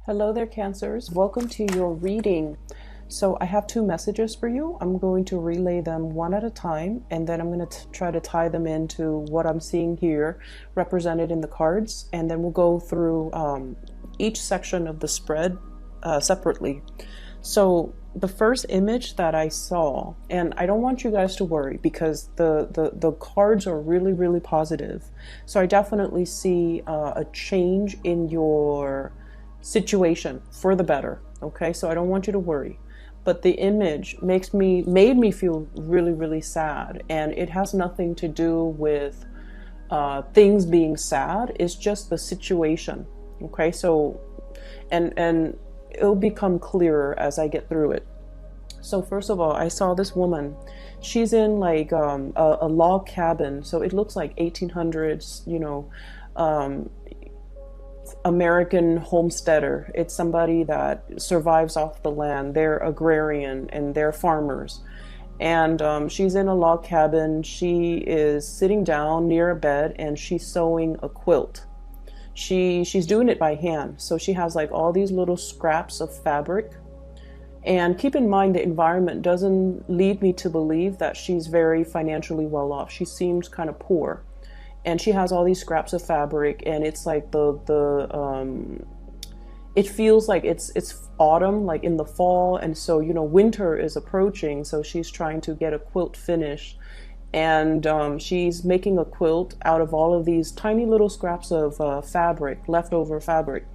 Hello there, Cancers. Welcome to your reading. So I have two messages for you. I'm going to relay them one at a time, and then I'm going to try to tie them into what I'm seeing here represented in the cards, and then we'll go through each section of the spread separately. So the first image that I saw, and I don't want you guys to worry because the cards are really positive. So I definitely see a change in your situation for the better. Okay, so I don't want you to worry, but the image made me feel really sad, and it has nothing to do with things being sad. It's just the situation. Okay, so and it'll become clearer as I get through it. So first of all, I saw this woman. She's in like a log cabin, so it looks like 1800s, American homesteader. It's somebody that survives off the land. They're agrarian and they're farmers. And she's in a log cabin. She is sitting down near a bed and she's sewing a quilt. She's doing it by hand. So she has like all these little scraps of fabric. And keep in mind, the environment doesn't lead me to believe that she's very financially well off. She seems kind of poor. And she has all these scraps of fabric, and it's like it feels like it's autumn, like in the fall, and so winter is approaching. So she's trying to get a quilt finished, and she's making a quilt out of all of these tiny little scraps of fabric, leftover fabric,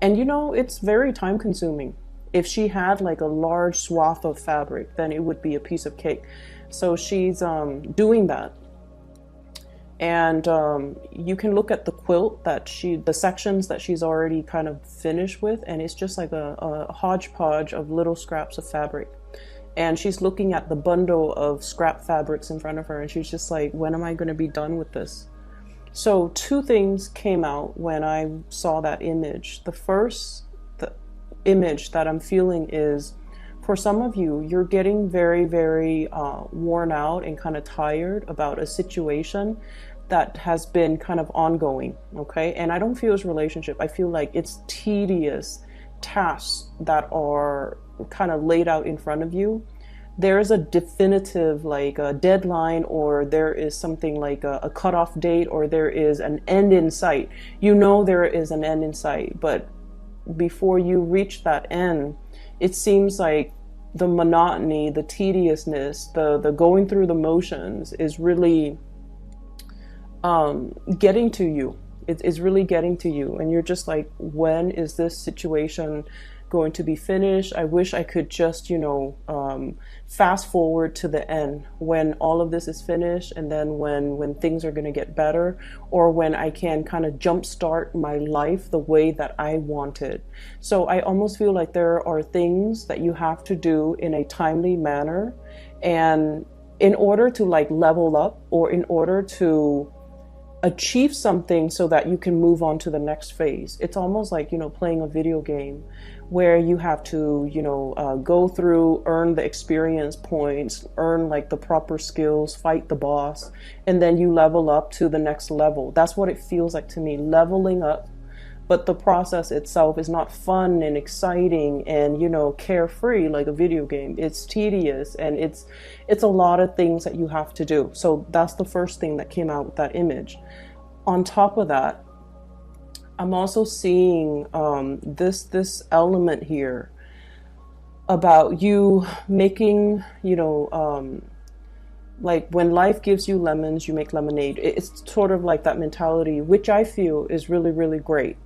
and it's very time consuming. If she had like a large swath of fabric, then it would be a piece of cake. So she's doing that. And you can look at the quilt the sections that she's already kind of finished with, and it's just like a hodgepodge of little scraps of fabric. And she's looking at the bundle of scrap fabrics in front of her, and she's just like, when am I going to be done with this? So two things came out when I saw that image. The image that I'm feeling is, for some of you, you're getting very worn out and kind of tired about a situation that has been kind of ongoing. Okay, and I don't feel it's a relationship. I feel like it's tedious tasks that are kind of laid out in front of you. There is a definitive like a deadline, or there is something like a cutoff date, or there is an end in sight. There is an end in sight, but before you reach that end, it seems like the monotony, the tediousness, the going through the motions is really getting to you. It's really getting to you, and you're just like, when is this situation going to be finished? I wish I could just fast forward to the end, when all of this is finished, and then when things are going to get better, or when I can kind of jumpstart my life the way that I wanted. So I almost feel like there are things that you have to do in a timely manner, and in order to like level up, or in order to achieve something so that you can move on to the next phase. It's almost like playing a video game where you have to go through, earn the experience points, earn like the proper skills, fight the boss, and then you level up to the next level. That's what it feels like to me, leveling up. But the process itself is not fun and exciting and carefree like a video game. It's tedious, and it's a lot of things that you have to do. So that's the first thing that came out with that image. On top of that, I'm also seeing this element here about you making like when life gives you lemons, you make lemonade. It's sort of like that mentality, which I feel is really great.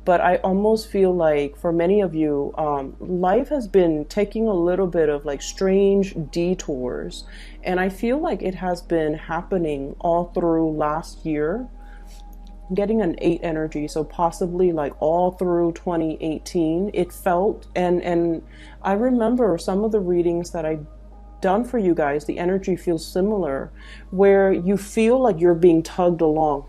But I almost feel like for many of you, life has been taking a little bit of like strange detours. And I feel like it has been happening all through last year. I'm getting an 8 energy, so possibly like all through 2018. It felt, and I remember some of the readings that I done for you guys, the energy feels similar, where you feel like you're being tugged along.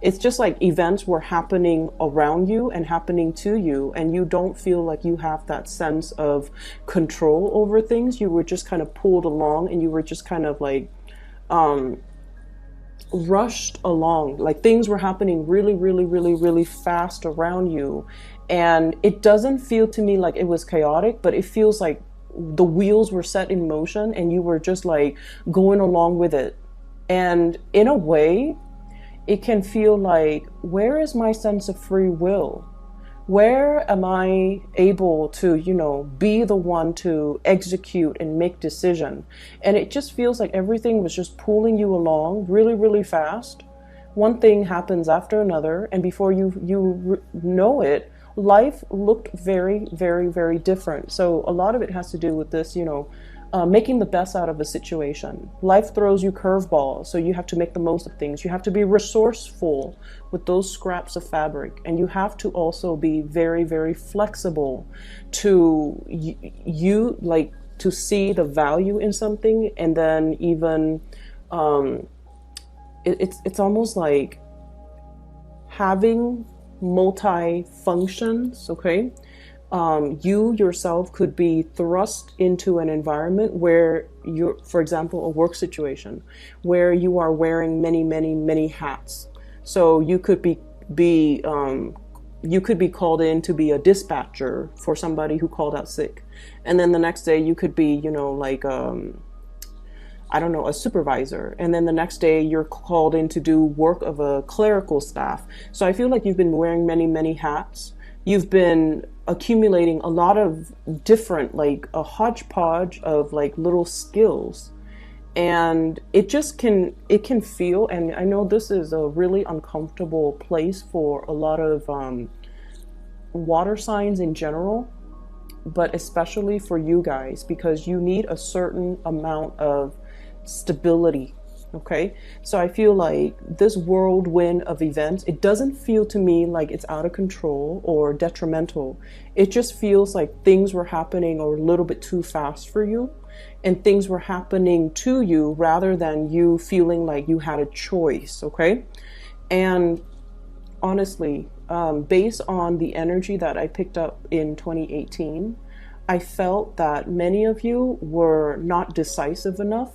It's just like events were happening around you and happening to you, and you don't feel like you have that sense of control over things. You were just kind of pulled along, and you were just kind of like rushed along, like things were happening really, really, really, really fast around you. And it doesn't feel to me like it was chaotic, but it feels like the wheels were set in motion and you were just like going along with it. And in a way, it can feel like, where is my sense of free will? Where am I able to, be the one to execute and make decision? And it just feels like everything was just pulling you along really, really fast. One thing happens after another, and before you know it, life looked very, very, very different. So a lot of it has to do with this, making the best out of a situation. Life throws you curveballs, so you have to make the most of things. You have to be resourceful with those scraps of fabric, and you have to also be very, very flexible to to see the value in something, and then even it's almost like having multi-functions, okay? You yourself could be thrust into an environment where you're, for example, a work situation where you are wearing many, many, many hats. So you could be called in to be a dispatcher for somebody who called out sick, and then the next day you could be, I don't know, a supervisor. And then the next day you're called in to do work of a clerical staff. So I feel like you've been wearing many, many hats. You've been accumulating a lot of different, like a hodgepodge of like little skills. And it can feel, and I know this is a really uncomfortable place for a lot of water signs in general, but especially for you guys, because you need a certain amount of stability. Okay, so I feel like this whirlwind of events, it doesn't feel to me like it's out of control or detrimental. It just feels like things were happening a little bit too fast for you, and things were happening to you rather than you feeling like you had a choice. Okay, and honestly, based on the energy that I picked up in 2018, I felt that many of you were not decisive enough.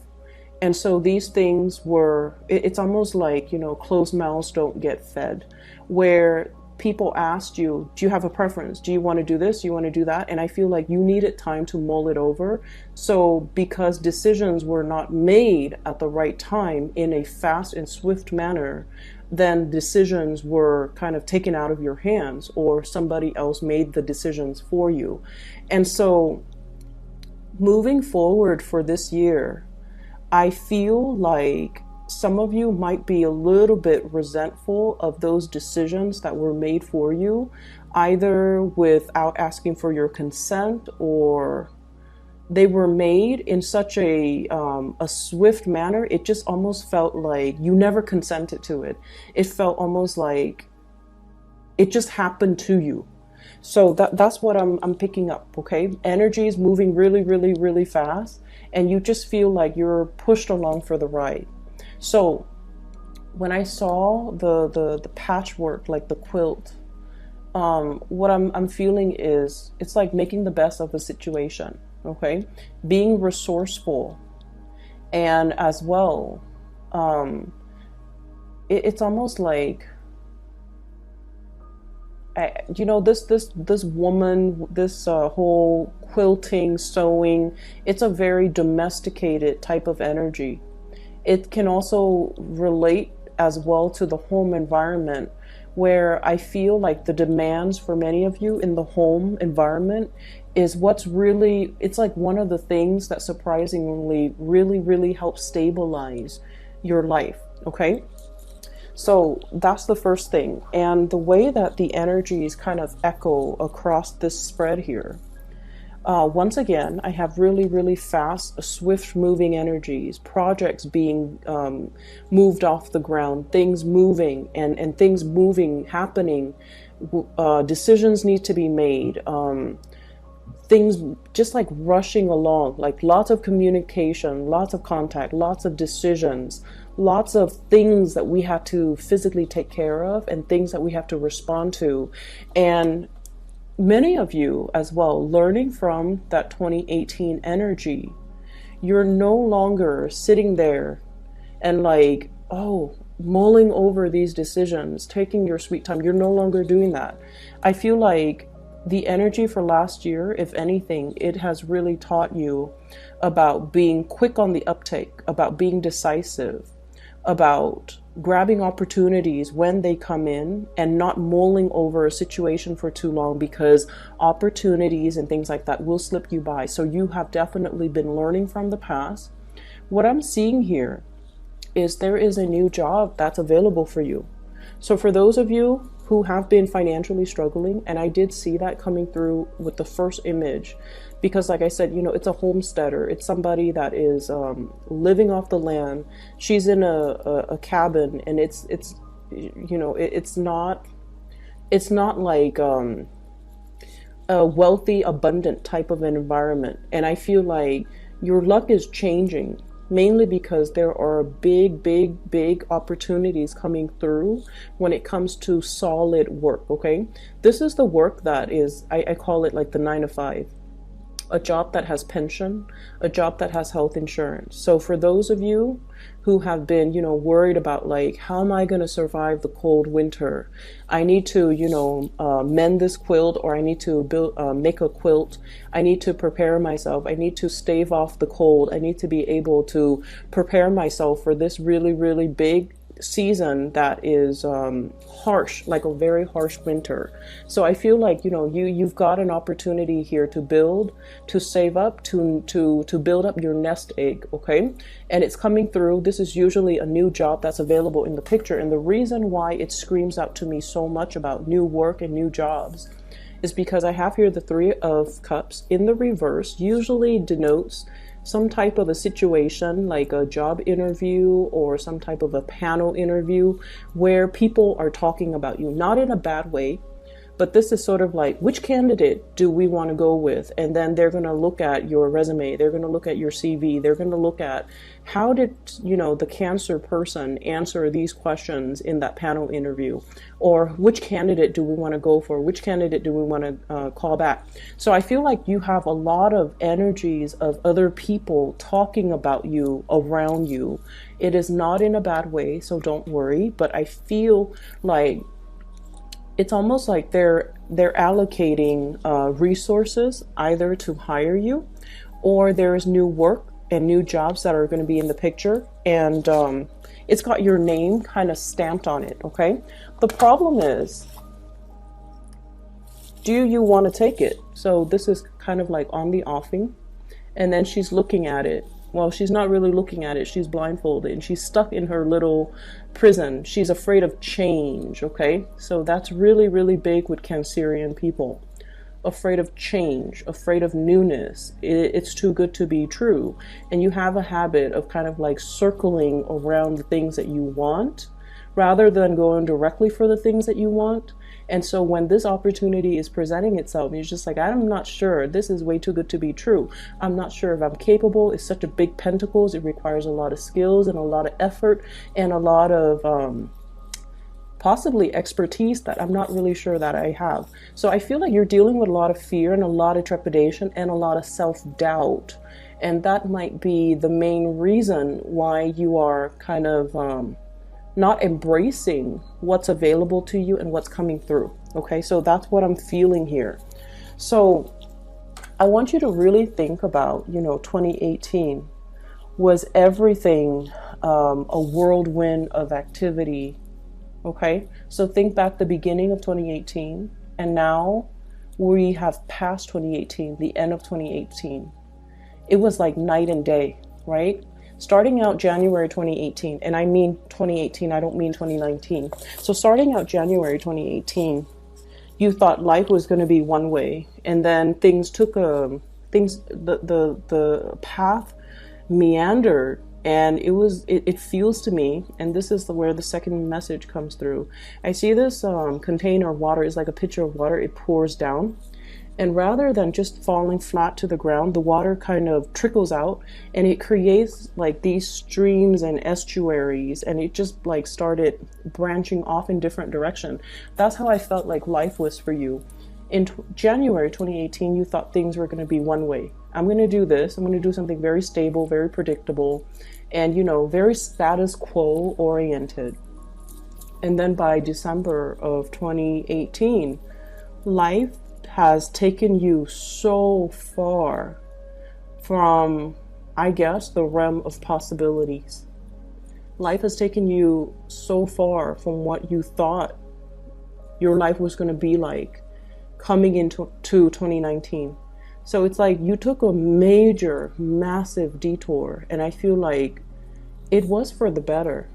And so these things were, it's almost like, closed mouths don't get fed, where people asked you, do you have a preference? Do you want to do this? Do you want to do that? And I feel like you needed time to mull it over. So because decisions were not made at the right time in a fast and swift manner, then decisions were kind of taken out of your hands, or somebody else made the decisions for you. And so moving forward for this year, I feel like some of you might be a little bit resentful of those decisions that were made for you, either without asking for your consent, or they were made in such a swift manner. It just almost felt like you never consented to it. It felt almost like it just happened to you. So that's what I'm picking up, okay? Energy is moving really, really, really fast, and you just feel like you're pushed along for the ride. So when I saw the patchwork, like the quilt, what I'm feeling is it's like making the best of the situation, okay? Being resourceful, and as well, it's almost like, this woman, this whole quilting, sewing, it's a very domesticated type of energy. It can also relate as well to the home environment, where I feel like the demands for many of you in the home environment is what's really, it's like one of the things that surprisingly really, really helps stabilize your life, okay? So that's the first thing. And the way that the energies kind of echo across this spread here, once again, I have really, really fast, swift moving energies, projects being moved off the ground, things moving and things moving, happening, decisions need to be made, things just like rushing along, like lots of communication, lots of contact, lots of decisions, lots of things that we have to physically take care of and things that we have to respond to. And many of you as well, learning from that 2018 energy, you're no longer sitting there and like, oh, mulling over these decisions, taking your sweet time. You're no longer doing that. I feel like the energy for last year, if anything, it has really taught you about being quick on the uptake, about being decisive, about grabbing opportunities when they come in and not mulling over a situation for too long, because opportunities and things like that will slip you by. So you have definitely been learning from the past. What I'm seeing here is there is a new job that's available for you. So for those of you who have been financially struggling, and I did see that coming through with the first image, because like I said, you know, it's a homesteader. It's somebody that is living off the land. She's in a cabin, and it's you know, it's not like a wealthy, abundant type of an environment. And I feel like your luck is changing, mainly because there are big opportunities coming through when it comes to solid work, okay? This is the work that is, I call it like the 9 to 5. A job that has pension, a job that has health insurance. So for those of you who have been, you know, worried about like, how am I going to survive the cold winter? I need to, you know, mend this quilt, or I need to make a quilt. I need to prepare myself. I need to stave off the cold. I need to be able to prepare myself for this really big season that is harsh, like a very harsh winter. So I feel like, you know, you've got an opportunity here to build, to save up, to build up your nest egg, okay? And it's coming through. This is usually a new job that's available in the picture, and the reason why it screams out to me so much about new work and new jobs is because I have here the 3 of Cups in the reverse. Usually denotes some type of a situation, like a job interview or some type of a panel interview where people are talking about you, not in a bad way, but this is sort of like, which candidate do we want to go with? And then they're going to look at your resume, they're going to look at your CV, they're going to look at how did, you know, the Cancer person answer these questions in that panel interview, or which candidate do we want to go for, which candidate do we want to call back. So I feel like you have a lot of energies of other people talking about you around you. It is not in a bad way, so don't worry, but I feel like it's almost like they're allocating resources either to hire you, or there's new work and new jobs that are going to be in the picture, and it's got your name kind of stamped on it, okay? The problem is, do you want to take it? So this is kind of like on the offing, and then she's looking at it. Well, she's not really looking at it. She's blindfolded and she's stuck in her little prison. She's afraid of change, okay? So that's really big with Cancerian people. Afraid of change, afraid of newness. It's too good to be true. And you have a habit of kind of like circling around the things that you want rather than going directly for the things that you want. And so when this opportunity is presenting itself, you're just like, I'm not sure. This is way too good to be true. I'm not sure if I'm capable. It's such a big pentacles. It requires a lot of skills and a lot of effort and a lot of possibly expertise that I'm not really sure that I have. So I feel like you're dealing with a lot of fear and a lot of trepidation and a lot of self-doubt. And that might be the main reason why you are kind of not embracing what's available to you and what's coming through. Okay, so that's what I'm feeling here. So I want you to really think about, 2018 was everything a whirlwind of activity. Okay, so think back the beginning of 2018, and now we have passed 2018, the end of 2018. It was like night and day, right? Starting out January 2018, and I mean 2018, I don't mean 2019. So starting out January 2018, you thought life was going to be one way, and then things took the path meandered, and it feels to me, and this is where the second message comes through. I see this container of water is like a pitcher of water. It pours down. And rather than just falling flat to the ground, the water kind of trickles out and it creates like these streams and estuaries, and it just like started branching off in different direction. That's how I felt like life was for you. In January 2018, you thought things were going to be one way. I'm going to do this. I'm going to do something very stable, very predictable, and, you know, very status quo oriented. And then by December of 2018, life has taken you so far from, I guess, the realm of possibilities. Life has taken you so far from what you thought your life was going to be like coming into 2019. So it's like you took a major, massive detour, and I feel like it was for the better.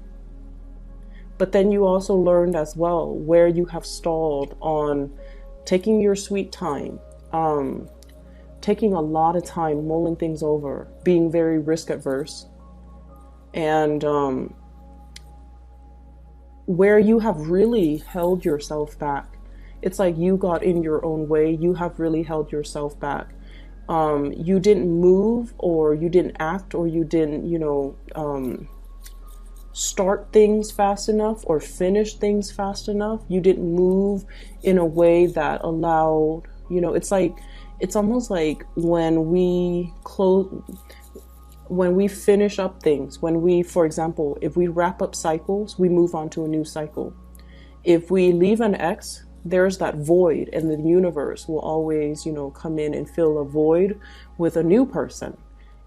But then you also learned as well where you have stalled on taking your sweet time, taking a lot of time mulling things over, being very risk adverse, and where you have really held yourself back. It's like you got in your own way. You have really held yourself back. You didn't move, or you didn't act, or you didn't, you know, start things fast enough or finish things fast enough. You didn't move in a way that allowed, you know, it's like, it's almost like when we finish up things, when we, for example, if we wrap up cycles, we move on to a new cycle. If we leave an ex, there's that void, and the universe will always, you know, come in and fill a void with a new person.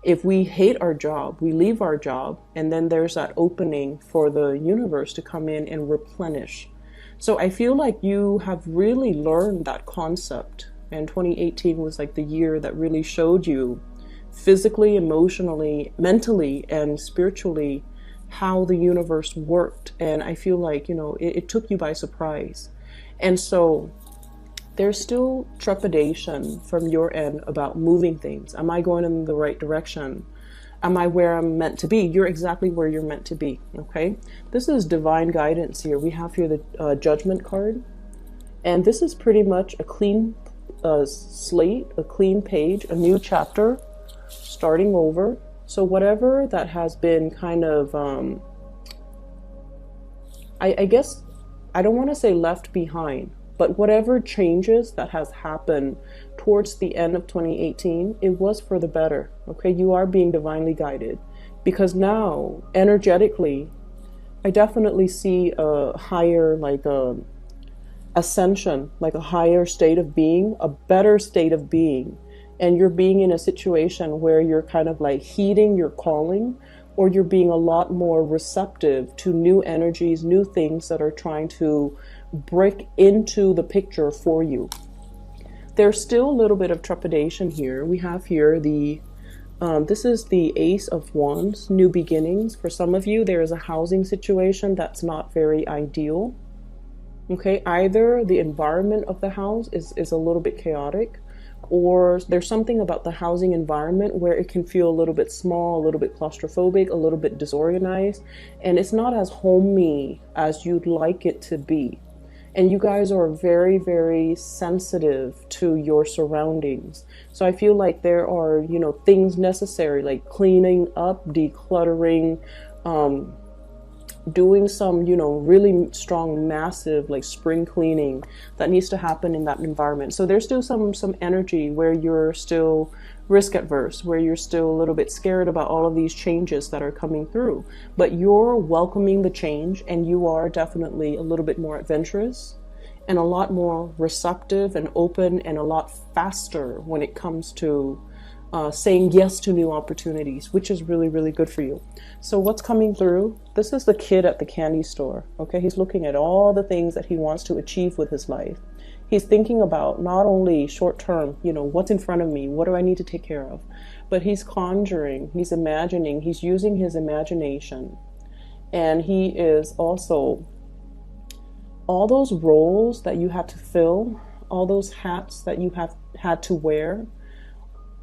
If we hate our job, we leave our job, and then there's that opening for the universe to come in and replenish. So I feel like you have really learned that concept, and 2018 was like the year that really showed you physically, emotionally, mentally, and spiritually how the universe worked. And I feel like, you know, it took you by surprise. And so there's still trepidation from your end about moving things. Am I going in the right direction? Am I where I'm meant to be? You're exactly where you're meant to be, okay? This is divine guidance here. We have here the Judgment card. And this is pretty much a clean slate, a clean page, a new chapter, starting over. So whatever that has been kind of, I guess, I don't want to say left behind, but whatever changes that has happened towards the end of 2018, it was for the better, okay? You are being divinely guided, because now, energetically, I definitely see a higher, like ascension, like a higher state of being, a better state of being. And you're being in a situation where you're kind of like heeding your calling, or you're being a lot more receptive to new energies, new things that are trying to break into the picture for you. There's still a little bit of trepidation here. We have here the, this is the Ace of Wands, new beginnings. For some of you, there is a housing situation that's not very ideal. Okay, either the environment of the house is a little bit chaotic, or there's something about the housing environment where it can feel a little bit small, a little bit claustrophobic, a little bit disorganized, and it's not as homey as you'd like it to be. And you guys are very, very sensitive to your surroundings. So I feel like there are, you know, things necessary, like cleaning up, decluttering, doing some, you know, really strong, massive, like spring cleaning that needs to happen in that environment. So there's still some energy where you're still risk adverse, where you're still a little bit scared about all of these changes that are coming through, but you're welcoming the change, and you are definitely a little bit more adventurous and a lot more receptive and open, and a lot faster when it comes to saying yes to new opportunities, which is really, really good for you. So what's coming through? This is the kid at the candy store. Okay, he's looking at all the things that he wants to achieve with his life. He's thinking about not only short term, you know, what's in front of me, what do I need to take care of, but he's conjuring, he's imagining, he's using his imagination. And he is also, all those roles that you had to fill, all those hats that you have had to wear,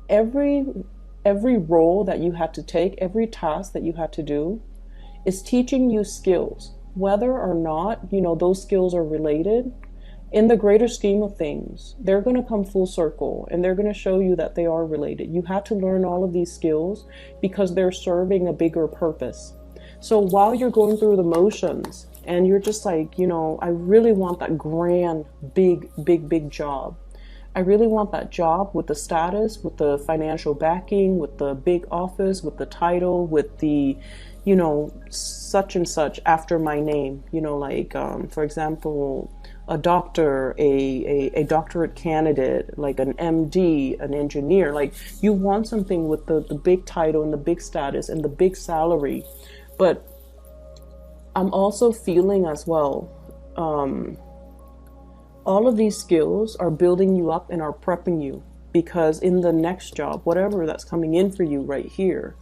every role that you had to take, every task that you had to do is teaching you skills, whether or not, you know, those skills are related. In the greater scheme of things, they're going to come full circle, and they're going to show you that they are related. You had to learn all of these skills because they're serving a bigger purpose. So while you're going through the motions and you're just like, you know, I really want that grand, big job. I really want that job with the status, with the financial backing, with the big office, with the title, with the, you know, such and such after my name. You know, like, for example, a doctor, a doctorate candidate, like an MD, an engineer. Like, you want something with the big title and the big status and the big salary. But I'm also feeling as well, all of these skills are building you up and are prepping you, because in the next job, whatever that's coming in for you right here,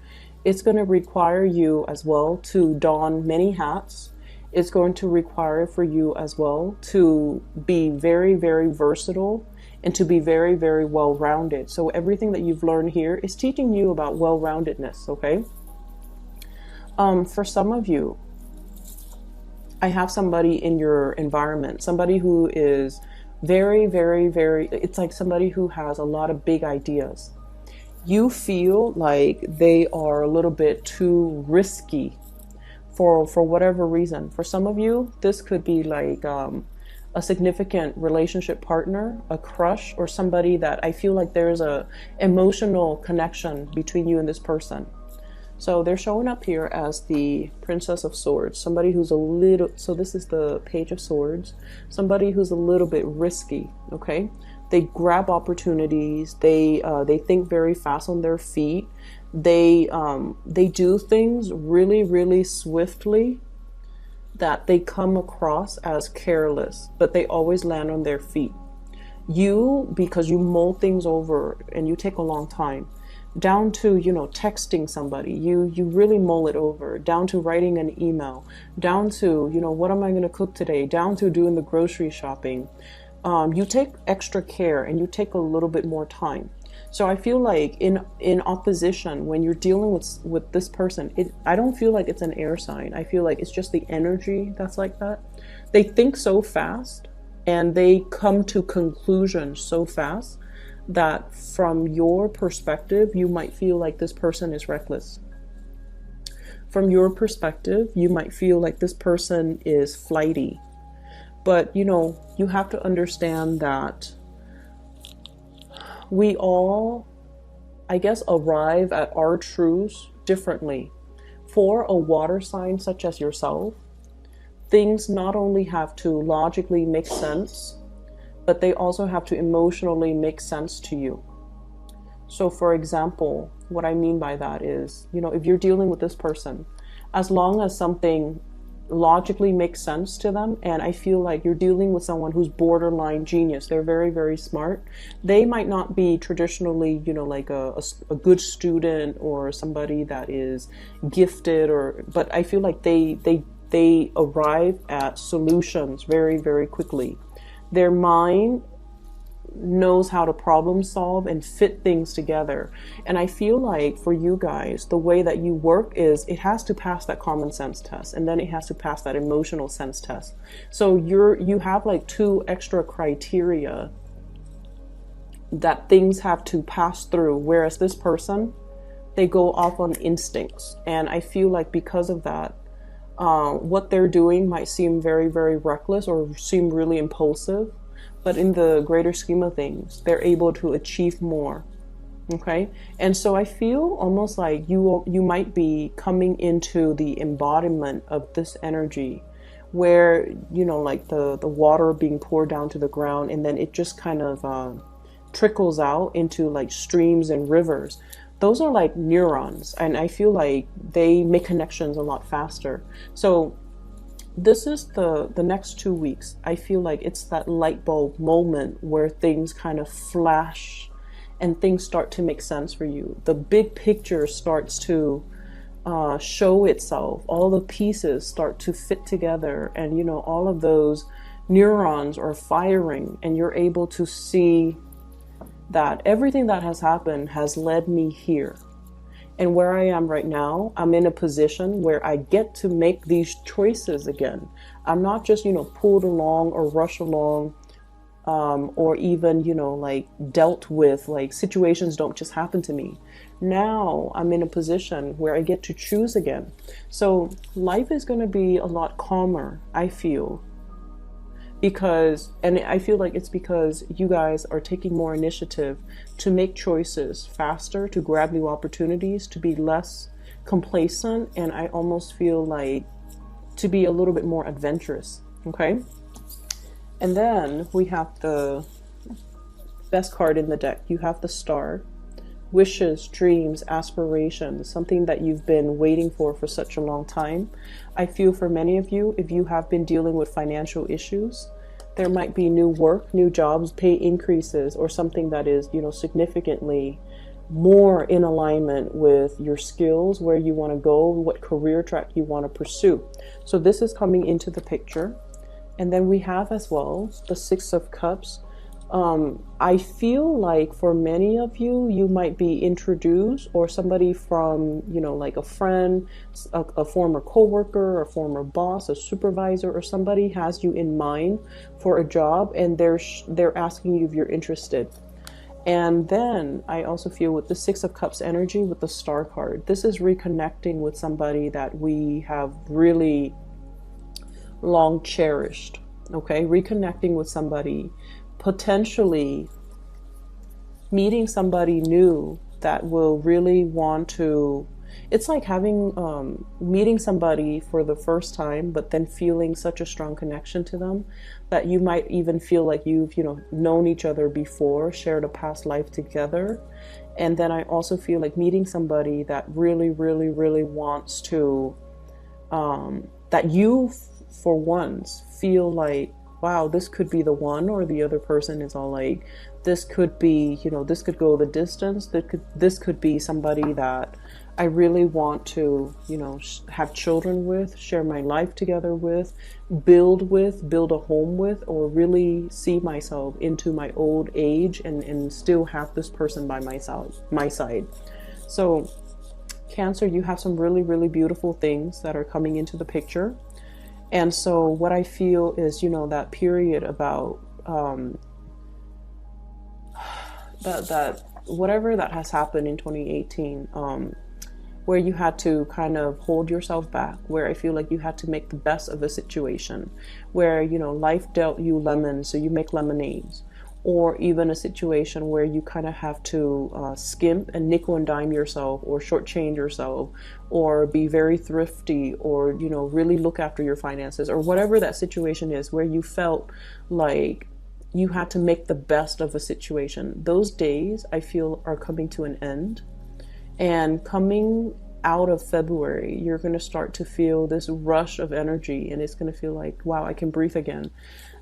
it's going to require you as well to don many hats. It's going to require for you as well to be very, very versatile and to be very, very well-rounded. So everything that you've learned here is teaching you about well-roundedness, okay? For some of you, I have somebody in your environment, somebody who is very, very, very, it's like somebody who has a lot of big ideas. You feel like they are a little bit too risky for whatever reason. For some of you, this could be like a significant relationship partner, a crush, or somebody that I feel like there's a emotional connection between you and this person. So they're showing up here as the Princess of Swords, somebody who's a little, so this is the Page of Swords, somebody who's a little bit risky, okay? They grab opportunities, they think very fast on their feet, they do things really, really swiftly that they come across as careless, but they always land on their feet. You, because you mull things over and you take a long time, down to, you know, texting somebody, you really mull it over, down to writing an email, down to, you know, what am I going to cook today, down to doing the grocery shopping. You take extra care and you take a little bit more time. So I feel like in opposition, when you're dealing with this person, I don't feel like it's an air sign. I feel like it's just the energy that's like that. They think so fast and they come to conclusions so fast that from your perspective, you might feel like this person is reckless. From your perspective, you might feel like this person is flighty. But, you know, you have to understand that we all, I guess, arrive at our truths differently. For a water sign such as yourself, things not only have to logically make sense, but they also have to emotionally make sense to you. So for example, what I mean by that is, you know, if you're dealing with this person, as long as something logically makes sense to them, and I feel like you're dealing with someone who's borderline genius, they're very, very smart. They might not be traditionally, you know, like a good student or somebody that is gifted, but I feel like they arrive at solutions very, very quickly. Their mind knows how to problem solve and fit things together. And I feel like for you guys, the way that you work is it has to pass that common sense test, and then it has to pass that emotional sense test. So you have like two extra criteria that things have to pass through, whereas this person, they go off on instincts. And I feel like because of that, what they're doing might seem very, very reckless or seem really impulsive, but in the greater scheme of things, they're able to achieve more. Okay. And so I feel almost like you might be coming into the embodiment of this energy where, you know, like the water being poured down to the ground, and then it just kind of trickles out into like streams and rivers. Those are like neurons, and I feel like they make connections a lot faster. So this is the next 2 weeks. I feel like it's that light bulb moment where things kind of flash and things start to make sense for you. The big picture starts to show itself. All the pieces start to fit together, and, you know, all of those neurons are firing, and you're able to see that everything that has happened has led me here. And where I am right now, I'm in a position where I get to make these choices again. I'm not just, you know, pulled along or rushed along, or even, you know, like dealt with, like situations don't just happen to me. Now I'm in a position where I get to choose again. So life is going to be a lot calmer, I feel, because, and I feel like it's because you guys are taking more initiative to make choices faster, to grab new opportunities, to be less complacent, and I almost feel like to be a little bit more adventurous. Okay. And then we have the best card in the deck. You have the Star. Wishes, dreams, aspirations, something that you've been waiting for such a long time. I feel for many of you, if you have been dealing with financial issues, there might be new work, new jobs, pay increases, or something that is, you know, significantly more in alignment with your skills, where you want to go, what career track you want to pursue. So this is coming into the picture. And then we have as well the Six of Cups. I feel like for many of you, you might be introduced, or somebody from, you know, like a friend, a former coworker, a former boss, a supervisor, or somebody has you in mind for a job, and they're asking you if you're interested. And then I also feel with the Six of Cups energy with the Star card, this is reconnecting with somebody that we have really long cherished. Okay, reconnecting with somebody, potentially meeting somebody new that will really want to, it's like having meeting somebody for the first time, but then feeling such a strong connection to them that you might even feel like you've, you know, known each other before, shared a past life together. And then I also feel like meeting somebody that really wants to that you for once feel like, wow, this could be the one, or the other person is all like, this could be, you know, this could go the distance, this could be somebody that I really want to, you know, have children with, share my life together with, build a home with, or really see myself into my old age and still have this person by my side. So Cancer, you have some really beautiful things that are coming into the picture. And so what I feel is, you know, that period about that whatever that has happened in 2018, where you had to kind of hold yourself back, where I feel like you had to make the best of a situation, where, you know, life dealt you lemons, so you make lemonades, or even a situation where you kind of have to skimp and nickel and dime yourself, or shortchange yourself, or be very thrifty, or, you know, really look after your finances, or whatever that situation is, where you felt like you had to make the best of a situation. Those days, I feel, are coming to an end. And coming out of February, you're going to start to feel this rush of energy, and it's going to feel like, wow, I can breathe again.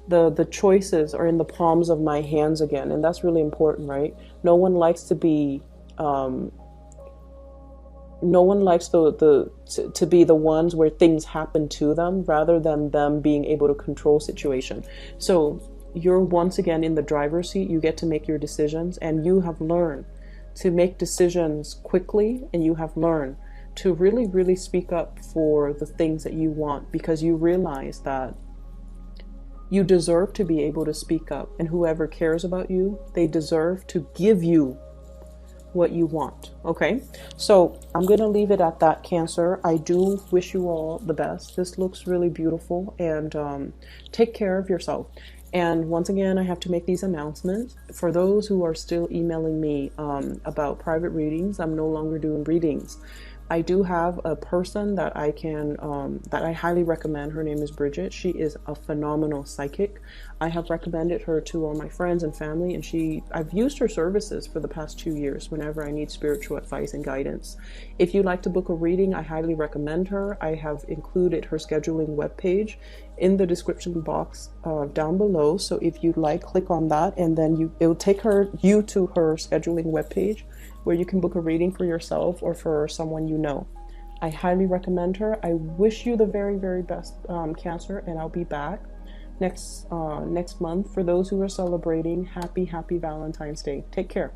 The choices are in the palms of my hands again, and that's really important, right? No one likes to be no one likes to be the ones where things happen to them rather than them being able to control situation. So you're once again in the driver's seat. You get to make your decisions, and you have learned to make decisions quickly, and you have learned to really speak up for the things that you want, because you realize that you deserve to be able to speak up, and whoever cares about you, they deserve to give you what you want. Okay, so I'm gonna leave it at that, Cancer. I do wish you all the best. This looks really beautiful, and take care of yourself. And once again, I have to make these announcements. For those who are still emailing me about private readings, I'm no longer doing readings. I do have a person that I can, that I highly recommend. Her name is Bridget. She is a phenomenal psychic. I have recommended her to all my friends and family, and I've used her services for the past 2 years whenever I need spiritual advice and guidance. If you'd like to book a reading, I highly recommend her. I have included her scheduling webpage in the description box down below. So if you'd like, click on that, and then it will take you to her scheduling webpage, where you can book a reading for yourself or for someone you know. I highly recommend her. I wish you the very best, Cancer, and I'll be back next month. For those who are celebrating, happy Valentine's Day. Take care.